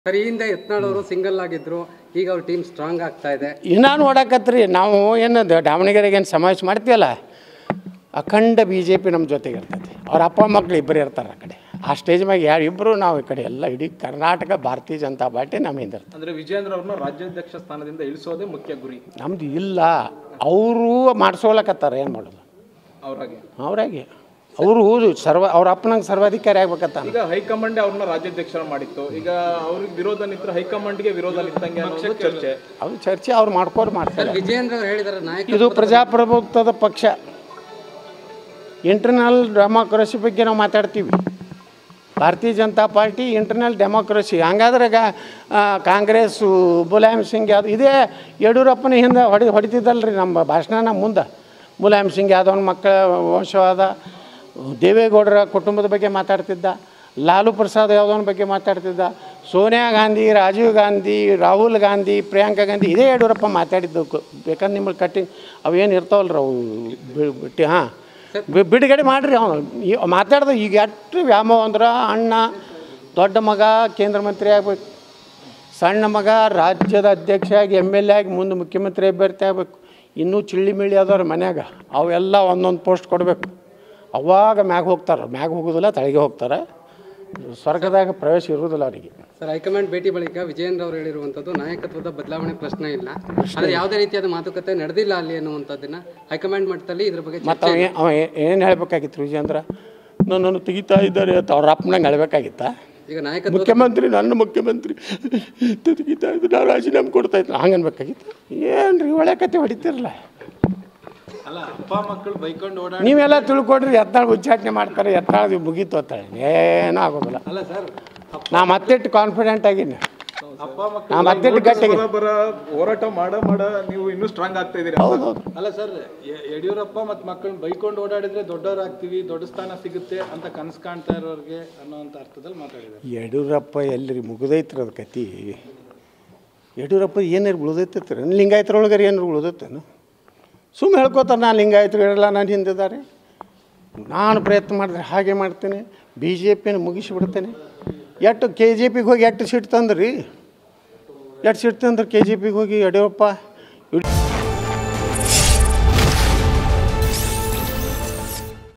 Sir ಈ ಹಿಂದೆ ಯತ್ನಾಳ್ ಅವರು ಸಿಂಗಲ್ ಆಗಿದ್ರು, ಈಗ ಅವ್ರ ಟೀಮ್ ಸ್ಟ್ರಾಂಗ್ ಆಗ್ತಾ ಇದೆ. ಇನ್ನೂ ನೋಡಕತ್ರಿ ನಾವು ಏನದು ದಾವಣಗೆರೆಗೆ ಏನು ಸಮಾವೇಶ ಮಾಡ್ತೀವಲ್ಲ, ಅಖಂಡ BJP ನಮ್ಮ ಜೊತೆಗೆ ಇರ್ತೈತಿ. ಅವ್ರ ಅಪ್ಪ ಮಕ್ಕಳು ಇಬ್ಬರು ಇರ್ತಾರೆ ಆ ಕಡೆ. ಆ ಸ್ಟೇಜ್ ಮ್ಯಾಗ ಯಾರು ಇಬ್ಬರು ನಾವು ಈ ಕಡೆ ಎಲ್ಲ ಇಡೀ ಕರ್ನಾಟಕ ಭಾರತೀಯ ಜನತಾ ಪಾರ್ಟಿ ನಮ್ಮ ಹಿಂದೆ ಇರ್ತದೆ. ಅಂದರೆ ವಿಜಯೇಂದ್ರ ಅವ್ರನ್ನ ರಾಜ್ಯಾಧ್ಯಕ್ಷ ಸ್ಥಾನದಿಂದ ಇಳಿಸೋದೇ ಮುಖ್ಯ ಗುರಿ ನಮ್ದು ಇಲ್ಲ, ಅವರು ಮಾಡಿಸೋಲಕತ್ತಾರೆ. ಏನು ಮಾಡೋದು ಅವರಾಗೆ ಅವರು ಅವ್ರ ಅಪ್ಪನಂಗೆ ಸರ್ವಾಧಿಕಾರಿ ಆಗ್ಬೇಕತ್ತ. ಈಗ ಹೈಕಮಾಂಡ್ ಅವ್ರನ್ನ ರಾಜ್ಯಾಧ್ಯಕ್ಷರ ಮಾಡಿತ್ತು, ಈಗ ಅವ್ರಿಗೆ ವಿರೋಧ ನಿಂತರೆ ಹೈಕಮಾಂಡ್ಗೆ ವಿರೋಧ ನಿಂತಂಗೆ ಚರ್ಚೆ. ಅದು ಚರ್ಚೆ ಅವ್ರು ಮಾಡ್ತಾರೆ. ವಿಜಯೇಂದ್ರ ಅವರು ಹೇಳಿದ್ದಾರೆ ನಾಯಕ ಇದು ಪ್ರಜಾಪ್ರಭುತ್ವದ ಪಕ್ಷ. ಇಂಟರ್ನಲ್ ಡೆಮಾಕ್ರಸಿ ಬಗ್ಗೆ ನಾವು ಮಾತಾಡ್ತೀವಿ. ಭಾರತೀಯ ಜನತಾ ಪಾರ್ಟಿ ಇಂಟರ್ನಲ್ ಡೆಮಾಕ್ರಸಿ. ಹಂಗಾದ್ರೆ ಕಾಂಗ್ರೆಸ್ಸು ಮುಲಾಯಂ ಸಿಂಗ್ ಯಾದವ್ ಇದೇ ಯಡಿಯೂರಪ್ಪನ ಹಿಂದೆ ಹೊಡಿತಿದ್ದಲ್ರಿ ನಮ್ಮ ಭಾಷಣ ಮುಂದೆ. ಮುಲಾಯಂ ಸಿಂಗ್ ಯಾದವ್ನ ಮಕ್ಕಳ ವಂಶವಾದ, ದೇವೇಗೌಡರ ಕುಟುಂಬದ ಬಗ್ಗೆ ಮಾತಾಡ್ತಿದ್ದ, ಲಾಲು ಪ್ರಸಾದ್ ಯಾದವ್ನ ಬಗ್ಗೆ ಮಾತಾಡ್ತಿದ್ದ, ಸೋನಿಯಾ ಗಾಂಧಿ, ರಾಜೀವ್ ಗಾಂಧಿ, ರಾಹುಲ್ ಗಾಂಧಿ, ಪ್ರಿಯಾಂಕಾ ಗಾಂಧಿ ಇದೇ ಯಡಿಯೂರಪ್ಪ ಮಾತಾಡಿದ್ದು. ಬೇಕಂದ್ರೆ ನಿಮ್ಮಲ್ಲಿ ಕಟ್ಟಿ ಅವೇನು ಇರ್ತಾವಲ್ರಿ ಅವು ಬಿಟ್ಟು ಬಿಡುಗಡೆ ಮಾಡಿರಿ. ಅವನು ಮಾತಾಡ್ದೆ ಈಗ ಎಷ್ಟು ವ್ಯಾಮೋಹ ಅಂದ್ರೆ ಅಣ್ಣ ದೊಡ್ಡ ಮಗ ಕೇಂದ್ರ ಮಂತ್ರಿ ಆಗ್ಬೇಕು, ಸಣ್ಣ ಮಗ ರಾಜ್ಯದ ಅಧ್ಯಕ್ಷ ಆಗಿ MLA ಆಗಿ ಮುಂದೆ ಮುಖ್ಯಮಂತ್ರಿ ಅಭ್ಯರ್ಥಿ ಆಗಬೇಕು. ಇನ್ನೂ ಚಿಳ್ಳಿ ಮಿಳ್ಳಿ ಆದವ್ರು ಮನ್ಯಾಗ ಅವೆಲ್ಲ ಒಂದೊಂದು ಪೋಸ್ಟ್ ಕೊಡಬೇಕು. ಅವಾಗ ಮ್ಯಾಗ ಹೋಗ್ತಾರೆ, ಮ್ಯಾಗ ಹೋಗೋದಿಲ್ಲ ತಳಗೆ ಹೋಗ್ತಾರೆ. ಸ್ವರ್ಗದಾಗ ಪ್ರವೇಶ ಇರುವುದಿಲ್ಲ ಅವರಿಗೆ. ಸರ್ ಹೈಕಮಾಂಡ್ ಭೇಟಿ ಬಳಿಕ ವಿಜಯೇಂದ್ರ ಅವರು ಹೇಳಿರುವಂಥದ್ದು ನಾಯಕತ್ವದ ಬದಲಾವಣೆ ಪ್ರಶ್ನೆ ಇಲ್ಲ, ಆದರೆ ಯಾವುದೇ ರೀತಿಯಾದ ಮಾತುಕತೆ ನಡೆದಿಲ್ಲ ಅಲ್ಲಿ ಅನ್ನುವಂಥದ್ದನ್ನು ಹೈಕಮಾಂಡ್ ಮಟ್ಟದಲ್ಲಿ ಇದ್ರ ಬಗ್ಗೆ ಮತ್ತು ಅವ ಏನು ಹೇಳಬೇಕಾಗಿತ್ತು ವಿಜಯೇಂದ್ರ? ನನ್ನನ್ನು ತೆಗಿತಾ ಇದ್ದಾರೆ ಅಂತ ಅವ್ರ ಅಪ್ಪನಂಗೆ ಹೇಳಬೇಕಾಗಿತ್ತ? ಈಗ ನಾಯಕತ್ವ ಮುಖ್ಯಮಂತ್ರಿ ನನ್ನ ಮುಖ್ಯಮಂತ್ರಿ ತೆಗಿತಾ ಇದ್ದು ನಾವು ರಾಜೀನಾಮೆ ಕೊಡ್ತಾ ಇತ್ತು ಹಂಗೆ ಅನ್ಬೇಕಾಗಿತ್ತು. ಏನು ರೀ ಒಳ್ಳೆ ಕತೆ ಹೊಡಿತಿರಲ್ಲ. ಅಪ್ಪ ಮಕ್ಕಳು ಬೈಕೊಂಡು ಓಡಾಡಿ ನೀವೆಲ್ಲ ತಿಳ್ಕೊಡ್ರಿ. ಯತ್ನಾಳ್ ಉಚ್ಚಾಟನೆ ಮಾಡ್ತಾರೆ, ಯತ್ನಾಳ್ ಮುಗೀತು ಅಂತಾಳೆ, ಏನೂ ಆಗೋದಿಲ್ಲ. ಅಲ್ಲ ಸರ್, ನಾ ಮತ್ತೆಟ್ಟು ಕಾನ್ಫಿಡೆಂಟ್ ಆಗಿನಿ, ಅಪ್ಪ ನಾ ಮತ್ತೆಟ್ಟು ಗಟ್ಟಿಗೆ ಹೋರಾಟ ಮಾಡ ನೀವು ಇನ್ನೂ ಸ್ಟ್ರಾಂಗ್ ಆಗ್ತಾ ಇದ್ದೀರಿ. ಅಲ್ಲ ಸರ್, ಯಡಿಯೂರಪ್ಪ ಮತ್ತು ಮಕ್ಕಳನ್ನ ಬೈಕೊಂಡು ಓಡಾಡಿದ್ರೆ ದೊಡ್ಡವರಾಗ್ತೀವಿ, ದೊಡ್ಡ ಸ್ಥಾನ ಸಿಗುತ್ತೆ ಅಂತ ಕನಸು ಕಾಣ್ತಾ ಇರೋರಿಗೆ ಅನ್ನೋಂಥ ಅರ್ಥದಲ್ಲಿ ಮಾತಾಡಿದ್ದಾರೆ. ಯಡಿಯೂರಪ್ಪ ಎಲ್ರಿ ಮುಗಿದೈತ್ರ ಅದು ಕತಿ. ಯಡಿಯೂರಪ್ಪ ಏನಾರು ಉಳಿದೈತೈತ್ರಿ? ಲಿಂಗಾಯತರೊಳಗಾರ ಏನಾರು ಉಳಿದೈತೇನು? ಸುಮ್ಮನೆ ಹೇಳ್ಕೊತಾರೆ ನಾನು ಲಿಂಗಾಯತರು ಇರಲ್ಲ, ನಾನು ಹಿಂದಿದ್ದಾರೆ, ನಾನು ಪ್ರಯತ್ನ ಮಾಡಿದ್ರೆ ಹಾಗೆ ಮಾಡ್ತೇನೆ, BJPನ ಮುಗಿಸಿಬಿಡ್ತೇನೆ. ಎಷ್ಟು KJPಗೆ ಹೋಗಿ ಎಷ್ಟು ಸೀಟ್ ತಂದ್ರಿ? ಎಷ್ಟು ಸೀಟ್ ತಂದ್ರೆ KJPಗೆ ಹೋಗಿ ಯಡಿಯೂರಪ್ಪ